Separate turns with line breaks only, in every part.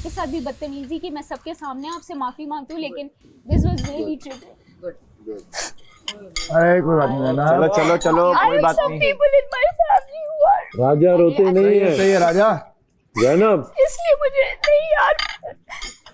आपके साथ भी बदतमीजी की, मैं सबके सामने आपसे माफी मांगती हूँ, लेकिन दिस वाज रियली ट्रिगरिंग।
अरे कोई बात नहीं ना,
चलो चलो चलो कोई बात नहीं।
People in my family who are,
Raja रोते नहीं है।
सही है राजा।
जैनब,
इसलिए मुझे नहीं यार,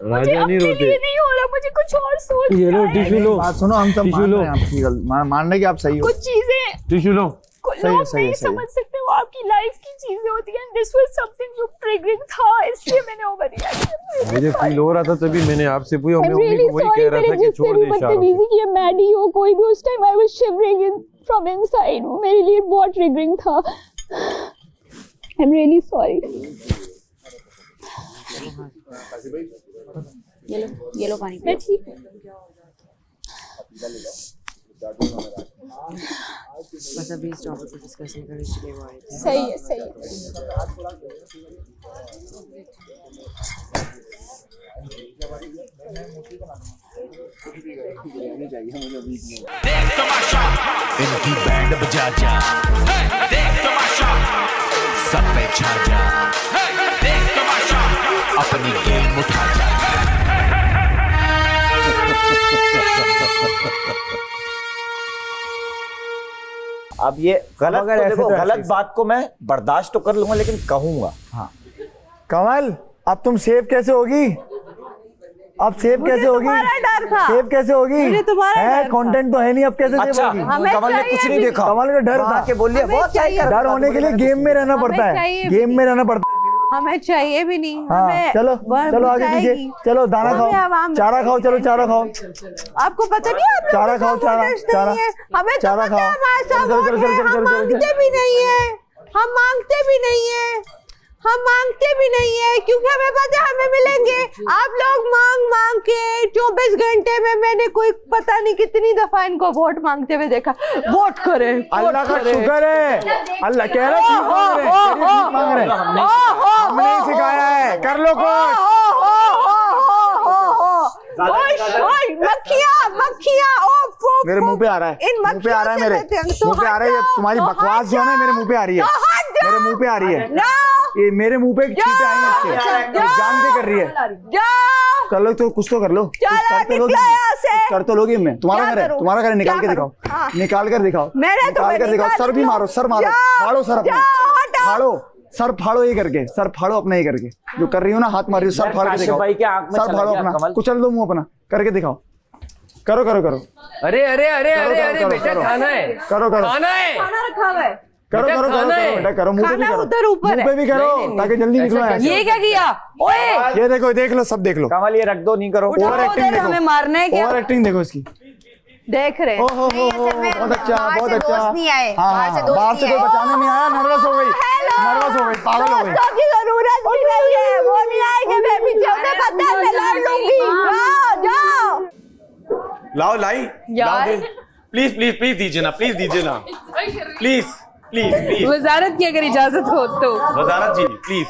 मुझे
राजा नहीं
अपने
रोते।
लिए नहीं हो रहा, मुझे कुछ और सोच
ये लो टिश्यू लो,
बात सुनो, हम सब
टिश्यू
मान
लो।
रहे हैं आपकी मान रहे हैं कि आप सही हो।
कुछ चीजें
टिश्यू लो।
सही है,
लोग
सही है,
नहीं
सही है।
समझ सकते, वो आपकी लाइफ की चीजें होती हैं। दिस वाज समथिंग जो ट्रिगरिंग था, इसलिए मैंने ओवर रिएक्ट।
मुझे फील हो रहा था तभी मैंने आपसे पूछा, मैं
I'm
मम्मी
really
को वही
sorry,
कह रहा था
मैंने
कि
जिससे
छोड़
भी
दे शाहरुख।
बदतमीजी की, मैडी हो कोई भी, उस time I was shivering in from inside. मेरे लिए बहुत ट्रिगरिंग था। I am really sorry.
ये लो पानी
मैं ठीक हूँ।
बस अभी इस टॉपिक को डिस्कस नहीं करें, इसलिए वो आए थे।
सही है, सही है।
इनकी बैंड बजा जा, देख तमाशा, सब पे छा जा, देख तमाशा, अपनी गेम उठा जा।
अब ये गलत
अगर
तो
ऐसे
देखो,
तो ऐसे
गलत
ही।
बात को मैं बर्दाश्त तो कर लूंगा लेकिन कहूंगा।
हाँ कमल, अब तुम सेव कैसे होगी? अब सेव कैसे होगी? सेव कैसे होगी? है कंटेंट तो है नहीं, अब कैसे सेव
अच्छा,
होगी?
कमल ने कुछ नहीं देखा,
कमल का डर था।
के बोलिए बहुत सही कर।
डर होने के लिए गेम में रहना पड़ता है,
चाहिए
गेम में रहना पड़ता है।
हमें चाहिए भी नहीं।
हाँ
हमें
चलो चलो आगे पीछे,
जाएगी।
चलो दाना
हमें आवाम
खाओ, चारा खाओ, चलो चारा खाओ,
आपको पता नहीं, आप लोग
चारा
को
खाओ,
सब
चारा
वोटर्स
चारा
नहीं है। हमें तो
चारा
पता है
खाओ।
हमारे साथ
चलो,
वोट
चलो,
है,
चलो,
हम
चलो, चलो,
मांगते भी नहीं है, हम मांगते भी नहीं है, हम मांगते भी नहीं है, क्योंकि हमें पता है हमें मिलेंगे। आप लोग मांग मांग के 24 घंटे में मैंने कोई पता नहीं कितनी दफा इनको वोट मांगते हुए देखा। वोट करे,
अल्लाह का शुक्र है, अल्लाह कह रहा है मांग रहे हैं, हमने ही सिखाया है, कर लो कुछ। मेरे मुंह पे आ रहा है, मुंह पे आ रहा है, मेरे मुंह पे आ रहा है, ये तुम्हारी बकवास जो है ना मेरे मुंह पे आ रही है, मेरे मुंह पे आ रही है, ये मेरे मुंह पे छींटे आई हैं इसके, ये जान के कर रही है। कर लो तो कुछ तो कर लो, कुछ कर तो लोगे, कुछ कर तो लोगे। मैं तुम्हारा घर है, तुम्हारा घर है, निकाल के दिखाओ, निकाल कर दिखाओ, निकाल कर दिखाओ, सर भी मारो, सर मारो, फाड़ो सर अपना, फाड़ो सर, फाड़ो ये करके, सर फाड़ो अपना ये करके, जो कर रही हो ना हाथ मार रही हो, सर फाड़ के दिखाओ, सर फाड़ो अपना, कुचल दो मुंह अपना, करके दिखाओ, करो करो करो।
अरे अरे अरे अरे अरे बेटा खाना है,
करो करो,
खाना है,
खाना रखा हुआ है,
करो करो करो बेटा, करो मुंह पे भी करो,
उधर ऊपर
मुंह पे भी करो ताकि जल्दी निकलो यहाँ से।
ये क्या किया? ओए
ये देखो, देख लो, सब देख लो,
कमल ये रख दो, नहीं करो।
ओवर एक्टिंग देखो,
हमें मारना है क्या?
ओवर एक्टिंग देखो इसकी।
देख रहे हैं।
ओहो बहुत अच्छा, बहुत अच्छा। हाँ
बाहर से
हाँ,
दोस्त
बाहर से
नहीं
कोई बचाने नहीं आया, नर्वस हो गई, नर्वस हो गई, पागल हो गई।
दोस्तों की जरूरत भी नहीं है, वो नहीं आएंगे, मैं भी उन्हें पता है, मैं लड़ लूंगी। जाओ जाओ।
लाओ लाई, प्लीज प्लीज प्लीज दीजिए ना, प्लीज दीजिए ना, प्लीज प्लीज प्लीज।
वजारत की अगर इजाजत हो तो।
वजारत जी प्लीज,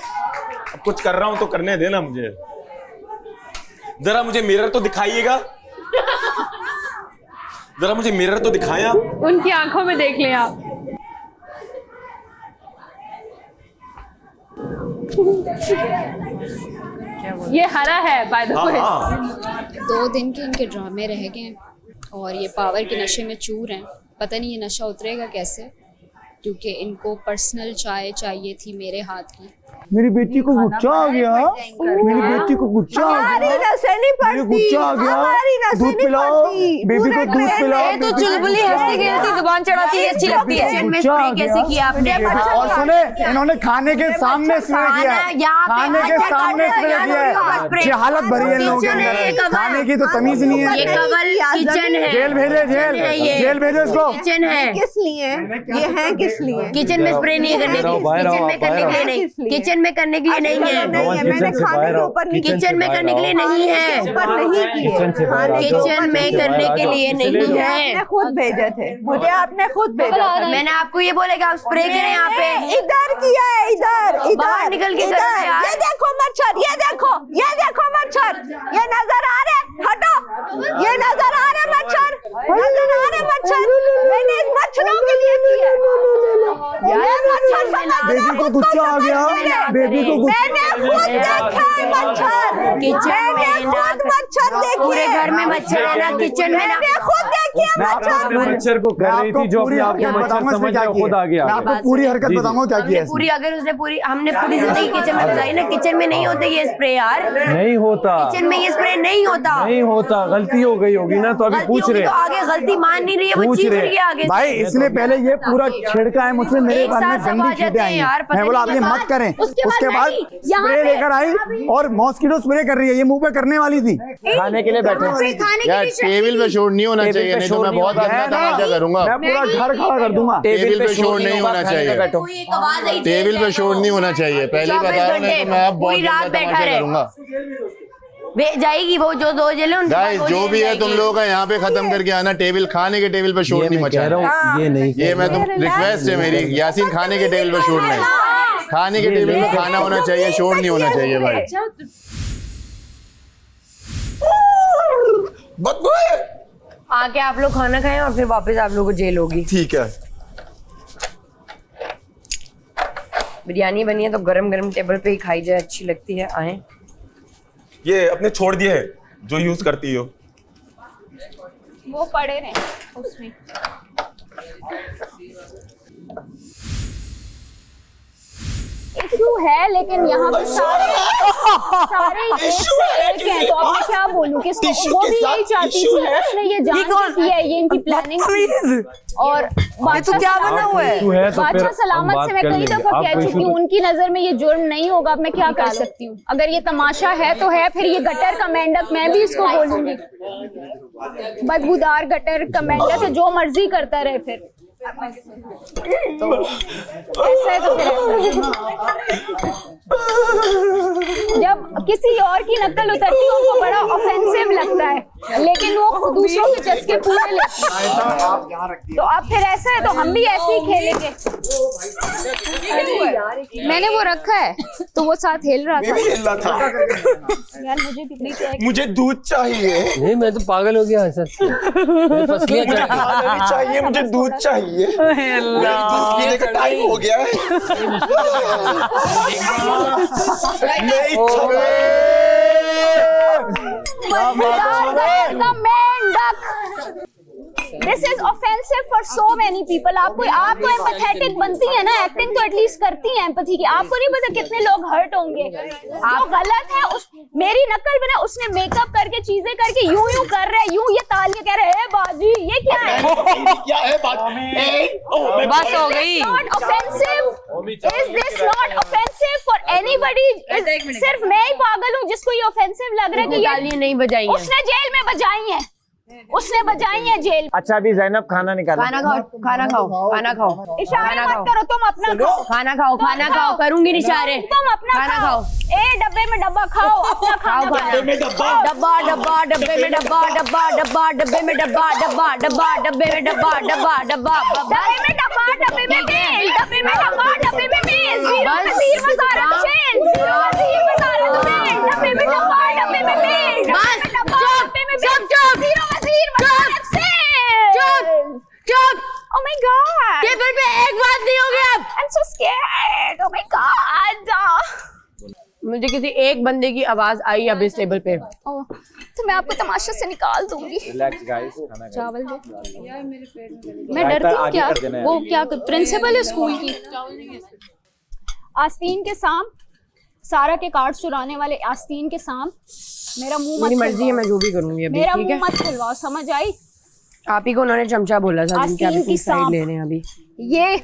अब कुछ कर रहा हूं तो करने देना मुझे, जरा मुझे मिरर तो दिखाइएगा, जरा मुझे मिरर तो दिखाया।
उनकी आंखों में देख लें आप। ये हरा है बाय द वे।
2 दिन के इनके ड्रामे रह गए हैं और ये पावर के नशे में चूर हैं। पता नहीं ये नशा उतरेगा कैसे, क्योंकि इनको पर्सनल चाय चाहिए थी मेरे हाथ की।
मेरी बेटी को गुस्सा आ गया, मेरी बेटी को गुस्सा आ गया, मेरी गुस्सा आ गया, दूध पिलाओ बेबी को, दूध पिलाओ।
तो चुलबुली हंसती खेलती जुबान चढ़ाती है, अच्छी लगती है।
कैसे किया आपने?
और सुने, इन्होंने खाने के सामने स्प्रे किया है, खाने के सामने स्प्रे किया है, ये हालत भरी है इन लोगों के अंदर, खाने की तो तमीज नहीं है।
ये कवल किचन है,
जेल भेजे, जेल जेल भेजो इसको।
किचन है,
किस लिए ये है? किस लिए?
किचन में स्प्रे नहीं करने के लिए, किचन में करने के लिए नहीं, किचन में करने के लिए नहीं है,
मैंने खाने के ऊपर नहीं,
किचन में करने के लिए नहीं है,
ऊपर नहीं किए,
किचन में करने के लिए नहीं है।
आपने खुद भेजे थे, मुझे आपने खुद भेजा था।
मैंने आपको ये बोला कि आप स्प्रे करें यहाँ पे,
इधर किया है, इधर इधर
बाहर निकल के
इधर।
करो यार।
ये देखो मच्छर, ये देखो मच्छर, ये नजर आ रहे, हटो, ये नजर आ रहे मच्छर, नजर आ रहे मच्छर, मैंने इन मच्छरों के लिए किया। ये मच्छर
बेबी को गुस्सा आ गया, बेबी को
मैंने खुद देखा है मच्छर,
किचन में ना
मच्छर देखिए,
पूरे घर में मच्छर है ना, किचन में ना
खुद देखिए मच्छर।
मच्छर को कर रही थी जो अपने आप को मच्छर समझ रहा खुद आ गया।
मैं आपको पूरी हरकत बताऊंगा क्या किया
पूरी, अगर उसने पूरी, हमने पूरी जिंदगी किचन में गुजारी ना, किचन में नहीं होते ये स्प्रे यार,
नहीं होता,
किचन में ये स्प्रे नहीं होता,
नहीं होता, गलती हो गई होगी ना, तो अभी पूछ रहे,
तो आगे गलती मान नहीं रही है, वो
पूछ
चीख
रहे।
रही है आगे से।
भाई इसने पहले ये पूरा छिड़का है मुझसे, मेरे
एक
बारे में
साथ सब
गंदी
आ
चीजें
जाते
आई
हैं यार,
हैं।
पता
मैं बोला आप
नहीं
ये
क्या
मत करें।
उसके
उसके बाद
बाद यहाँ
स्प्रे
पे-
लेकर आई और मॉस्किटो स्प्रे कर रही है, ये मुंह पे करने वाली थी।
खाने के लिए बैठे
यार टेबल पे शोर नहीं होना
टेबल
चाहिए,
पे
नहीं तो
शोर
मैं
नहीं
बहुत
होगा।
गंदा तमाचा करूंगा।
मैं पूरा घर खड़ा कर दूंगा।
टेबल पे शोर नहीं होना चाहिए,
बैठो।
टेबल पे शोर नहीं होना चाहिए, पहले ही बता रहा हूं, नहीं तो मैं अब बहुत
पूरी रात
गंदा
बैठा
तमाचा
रहे।
करूंगा।
जाएगी वो जो दो जेल है,
गाइस जो भी है तुम लोगों का यहाँ पे खत्म करके आना, टेबल खाने के टेबल पे शोर
ये
नहीं
मैं कह रहा
मचाना।
हूँ, ये नहीं
ये मैं तुम रिक्वेस्ट है मेरी, यासीन खाने के टेबल पे शोर नहीं, खाने के टेबल पे खाना होना चाहिए, शोर नहीं होना चाहिए भाई।
बदबू है।
आके आप लोग खाना खाएं और फिर वापस आप लोगों को जेल होगी।
ठीक है,
बिरयानी बनी है तो गरम गरम टेबल पे ही खाई जाए, अच्छी लगती है। आए
ये अपने छोड़ दिए है जो यूज करती हो।
वो पड़े रहे उसमें। इशू है लेकिन यहाँ पे सारे एक से एक हैं, तो अब मैं क्या बोलूँ किसको? वो भी यही चाहती थी, उसने ये जान के किया है, ये इनकी प्लानिंग थी। और बादशाह
क्या बना हुआ है?
तो फिर
बादशाह
हम
सलामत
बात
से मैं
कर
कई
लेंगे।
दफा
आप
कह
कोई
चुकी हूँ, उनकी नजर में ये जुर्म नहीं होगा। अब मैं क्या कर सकती हूँ? अगर ये तमाशा है तो है, फिर ये गटर का मेंढक मैं भी इसको बोलूंगी, बदबूदार गटर का मेंढक है, जो मर्जी करता रहे। फिर तो ऐसा है तो फिर जब किसी और की नकल उतरती है उनको बड़ा ऑफेंसिव लगता है, लेकिन वो दूसरों के चस्के पूरे लेते हैं। तो अब फिर ऐसा है तो हम भी ऐसे ही खेलेंगे। मैंने वो रखा है तो वो साथ हिल रहा
मैं भी हिल रहा था।
यार मुझे भी प्लीज
मुझे दूध चाहिए।
नहीं, मैं तो पागल हो गया सर, फसलियां
मुझे खाना नहीं चाहिए, मुझे दूध चाहिए। मेरे दूध पीने का टाइम हो गया है। मेरी
This is offensive for so many people. आप तो empathetic बनती है ना, एक्टिंग तो एटलीस्ट करती है एम्पैथी की। आपको नहीं पता कितने लोग हर्ट होंगे। जो गलत है उस मेरी नकल बना, उसने मेकअप करके चीजें करके यूं कर रहे, यूं ये तालियां कह रहे हैं बाजी, ये क्या है?
क्या है बात?
बस हो गई।
Not offensive? Is this not offensive for anybody? सिर्फ मैं ही पागल हूँ जिसको ये ऑफेंसिव लग रहा है कि
तालियां नहीं बजाई हैं।
उसने जेल में बजाई हैं, उसने बजाई हैं जेल।
अच्छा अभी जैनब खाना निकालो।
खाना खाओ, खाना खाओ, खाना खाओ,
इशारे
खाना
मत
खाओ।
करो, तुम अपना खाओ।
खाना खाओ, खाना खाओ, करूंगी इशारे।
तुम अपना
खाना
खाओ। डब्बे में डब्बा खाओ, अपना खाओ।
डब्बे में डब्बा, डब्बा डब्बे में डब्बा, डब्बे में डब्बा, डब्बे में डब्बा, डब्बे में तेल, डब्बे में तेल, जीरो वज़ीर मसाला तेल, जीरो वज़ीर मसाला तेल, डब्बे में डब्बा, डब्बे में तेल, बस चुप, जीरो वज़ीर मसाला तेल। चुप। Oh my God! टेबल पे एक बात नहीं होगी अब।
I'm so scared. Oh my God!
मुझे किसी एक बंदे की आवाज आई अब इस टेबल पे।
Oh, तो मैं आपको तमाशा से निकाल दूंगी।
रिलैक्स गाइस, खाना खाओ।
चावल दे। मैं डरती हूँ क्या? वो क्या प्रिंसिपल है स्कूल की। आस्तीन के साम, सारा के कार्ड चुराने वाले आस्तीन के साम, मेरा मुंह
मेरी
मत
मर्जी है, मैं जो भी करूंगी अभी,
मेरा
ठीक है?
मुंह मत खुलवाओ, समझ आई?
आप ही को उन्होंने चमचा बोला था, जिनके आप
आस्तीन की
अपनी साइड
सांप।
ले रहे हैं अभी।
ये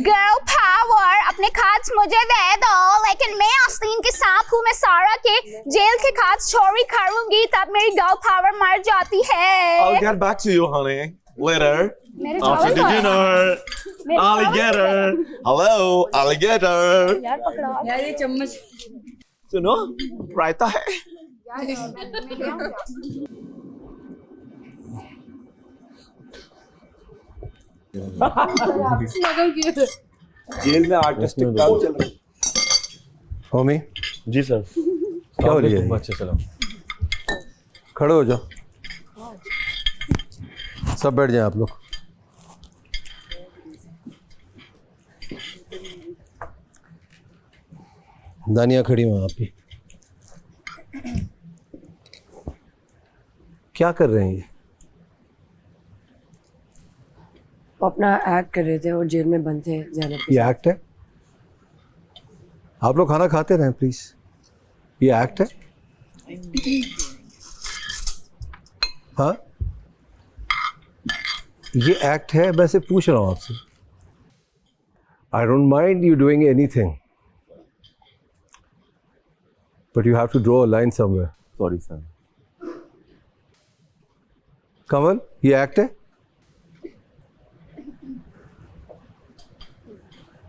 गर्ल पावर, अपने खाद्य मुझे दे दो, लेकिन मैं आस्तीन के सांप हूँ। मैं सारा के जेल के खाद्य चोरी करूंगी तब मेरी गर्ल पावर मर जाती है।
I'll get back to you, honey. Later.
मेरे
After
चावल
the
दो।
dinner.
मेरे चावल
Alligator. Hello, alligator.
यार पकड़ा।
यार ये चम्मच
सुनो, रायता है।
जेल में आर्टिस्टिक काम चल रहा है।
होमी
जी सर।
क्या हो रही है? अच्छा चलो, खड़े हो जाओ, सब बैठ जाए आप लोग। दानिया खड़ी वहाँ पे। क्या कर रहे हैं ये?
अपना एक्ट कर रहे थे और जेल में बंद थे ज़ैनब के
ये एक्ट है? आप लोग खाना खाते रहें प्लीज। ये एक्ट है? हाँ, ये एक्ट है। मैं से पूछ रहा हूँ आपसे। I don't mind you doing anything, but you have to draw a line somewhere.
Sorry sir.
Kamal, ये एक्ट है?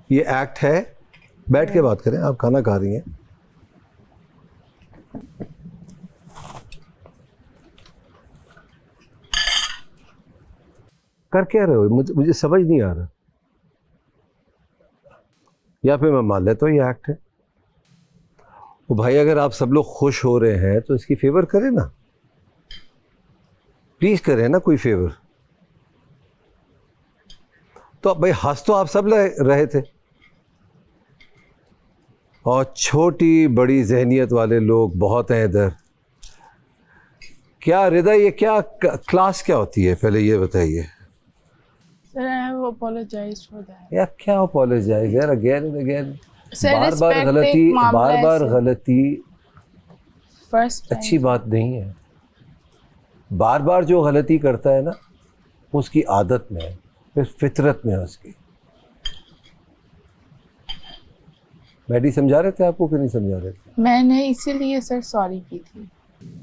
ये एक्ट है? बैठ के बात करें, आप खाना खा रही हैं। कर क्या रहे हो? मुझे समझ नहीं आ रहा। या फिर मैं मान लेता हूँ ये एक्ट है। वो भाई, अगर आप सब लोग खुश हो रहे हैं तो इसकी फेवर करें ना, प्लीज करें ना कोई फेवर। तो भाई हंस तो आप सब रहे थे, और छोटी बड़ी जहनियत वाले लोग बहुत हैं इधर। क्या रिदा, ये क्या क्लास क्या होती है, पहले ये बताइए।
Sir, I have apologized for that.
यार क्या अपोलोजाइज यार, अगेन एंड अगेन।
Sir,
बार बार गलती
First
अच्छी बात नहीं है। बार बार जो गलती करता है ना, उसकी आदत में है, फिर फितरत में है उसकी। मैडी समझा रहे थे आपको कि नहीं समझा रहे थे?
मैंने इसीलिए सर सॉरी की थी।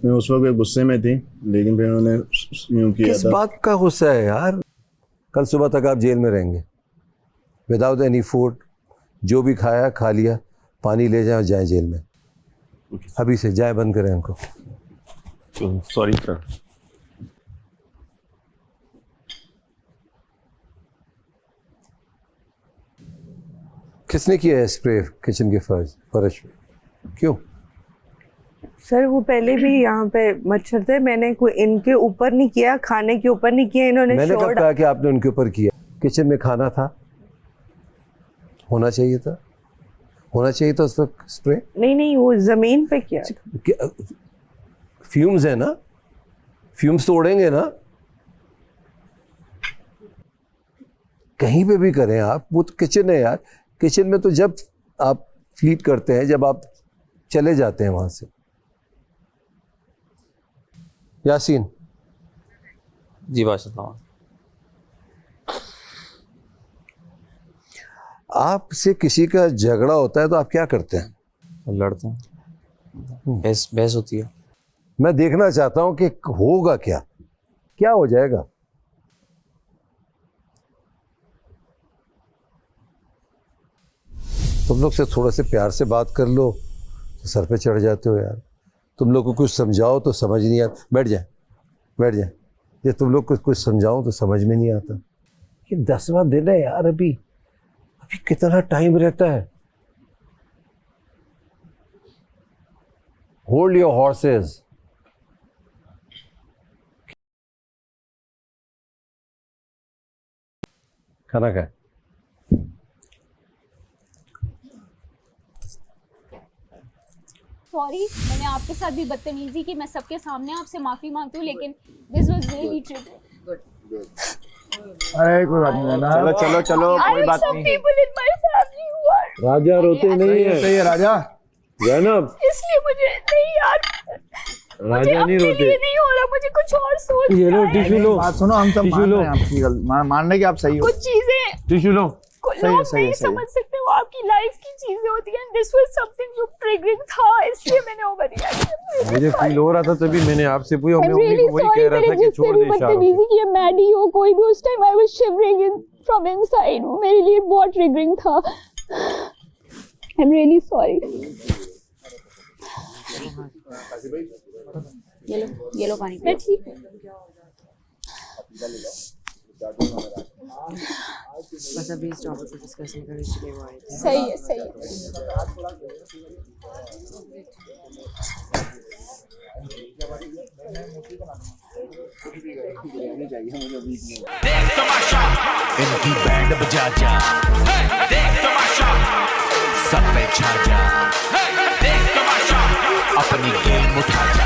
मैं उस वक्त गुस्से में थी, लेकिन फिर उन्होंने यूं किया।
किस बात का गुस्सा है यार? कल सुबह तक आप जेल में रहेंगे विदाउट एनी फूड। जो भी खाया खा लिया, पानी ले जाए और जाए जेल में। अभी से जाए, बंद करें उनको।
Sorry sir.
किसने किया है स्प्रे किचन के फर्श पे? क्यों?
सर वो पहले भी यहाँ पे मच्छर थे, मैंने कोई इनके ऊपर नहीं किया, खाने के ऊपर नहीं किया, इन्होंने
मैंने कब कहा कि आपने उनके ऊपर किया? किचन में खाना था, होना चाहिए था उस वक्त स्प्रे।
नहीं, वो जमीन पे किया।
फ्यूम्स है ना, फ्यूम्स तो उड़ेंगे ना। कहीं पे भी करें आप, वो तो किचन है यार। किचन में तो जब आप फ्लीट करते हैं, जब आप चले जाते हैं वहां से। यासीन
जी बादशाह,
आपसे किसी का झगड़ा होता है तो आप क्या करते हैं?
लड़ते हैं, बहस होती है।
मैं देखना चाहता हूं कि होगा क्या हो जाएगा। तुम लोग से थोड़ा से प्यार से बात कर लो तो सर पे चढ़ जाते हो यार। तुम लोग को कुछ समझाओ तो समझ नहीं आता। बैठ जाए। ये तुम लोग को कुछ समझाओ तो समझ में नहीं आता। ये 10वां दिन है यार, अभी कितना टाइम रहता है। Hold your horses. खाना खाए।
सॉरी, मैंने आपके साथ भी बदतमीजी की। मैं सबके सामने आपसे माफी मांगती हूँ, लेकिन दिस वाज रियली ट्रिप।
अरे कोई बात नहीं ना, चलो कोई बात नहीं।
People in my family who are
Raja रोते नहीं है।
सही है राजा।
जैनब,
इसलिए मुझे नहीं यार,
राजा नहीं रोते।
नहीं हो रहा, मुझे कुछ और सोच।
ये लो टिश्यू लो।
बात सुनो, हम सब मान रहे हैं आपकी गलती, मान रहे कि आप सही हो।
कुछ चीजें
टिश्यू लो।
लोग नहीं समझ सकते, वो आपकी लाइफ की चीजें होती हैं। दिस वाज समथिंग जो ट्रिगरिंग था, इसलिए मैंने ओवर रिएक्ट।
मुझे फील हो रहा था, तभी मैंने आपसे पूछा। मैं मम्मी को वही कह रहा था कि छोड़ दे शाह।
बदतमीजी की मैडी हो कोई भी, उस time I was shivering in from inside. मेरे लिए बहुत ट्रिगरिंग था। I am really sorry.
ये लो पानी।
मैं ठीक हूं।
बस अभी इस टॉपिक को डिस्कस नहीं कर, इसलिए वो आए थे।
सही है।
देख तमाशा, इनकी बैंड बजा जा। देख तमाशा, सब पे छा जा। देख तमाशा, अपनी गेम उठा जा।